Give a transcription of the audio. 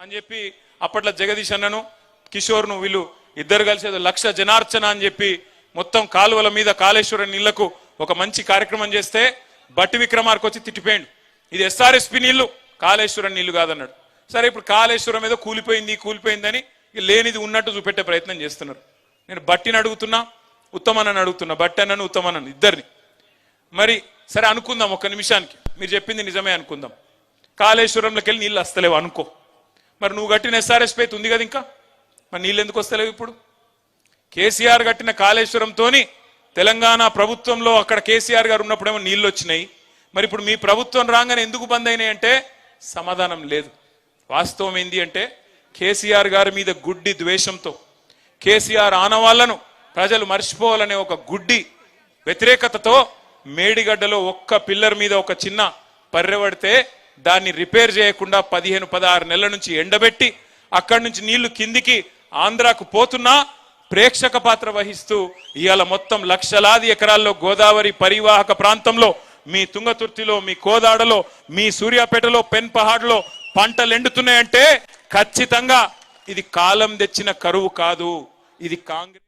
అని చెప్పి అప్పట్లో జగదీష్ అన్నను కిషోర్ను వీళ్ళు ఇద్దరు కలిసి 1,00,000 జనార్చన అని చెప్పి మొత్తం కాలువల మీద కాళేశ్వరం నీళ్లకు ఒక మంచి కార్యక్రమం చేస్తే బట్టి విక్రమార్క వచ్చి తిట్టిపోయిండు, ఇది ఎస్ఆర్ఎస్పి నీళ్లు కాళేశ్వరం నీళ్లు కాదన్నాడు. సరే ఇప్పుడు కాళేశ్వరం ఏదో కూలిపోయిందని లేనిది ఉన్నట్టు చూపెట్టే ప్రయత్నం చేస్తున్నారు. నేను బట్టిని అడుగుతున్నా, ఉత్తమన్నని అడుగుతున్నా, బట్టి అన్నను ఉత్తమన్నను ఇద్దరిని. మరి సరే అనుకుందాం, ఒక్క నిమిషానికి మీరు చెప్పింది నిజమే అనుకుందాం, కాళేశ్వరంలోకి వెళ్ళి నీళ్ళు వస్తలేవు అనుకో. మరి నువ్వు కట్టిన ఎస్ఆర్ఎస్పీ అయితే ఉంది కదా, ఇంకా మరి నీళ్ళు ఎందుకు వస్తలేవు? ఇప్పుడు కేసీఆర్ కట్టిన కాళేశ్వరంతోని తెలంగాణ ప్రభుత్వంలో అక్కడ కేసీఆర్ గారు ఉన్నప్పుడేమో నీళ్ళు వచ్చినాయి, మరి ఇప్పుడు మీ ప్రభుత్వం రాగానే ఎందుకు బంద్ అయినాయి అంటే సమాధానం లేదు. వాస్తవం ఏంది అంటే కేసీఆర్ గారి మీద గుడ్డి ద్వేషంతో, కేసీఆర్ ఆనవాళ్లను ప్రజలు మర్చిపోవాలనే ఒక గుడ్డి వ్యతిరేకతతో మేడిగడ్డలో ఒక్క పిల్లర్ మీద ఒక చిన్న పర్రె పడితే దాన్ని రిపేర్ చేయకుండా 15-16 నెలల నుంచి ఎండబెట్టి అక్కడి నుంచి నీళ్లు కిందికి ఆంధ్రాకు పోతున్నా ప్రేక్షక పాత్ర వహిస్తూ ఇవాళ మొత్తం లక్షలాది ఎకరాల్లో గోదావరి పరివాహక ప్రాంతంలో, మీ తుంగతుర్తిలో, మీ కోదాడలో, మీ సూర్యాపేటలో, పెన్పహాడ్లో పంటలు ఎండుతున్నాయంటే ఖచ్చితంగా ఇది కాలం తెచ్చిన కరువు కాదు, ఇది కాంగ్రెస్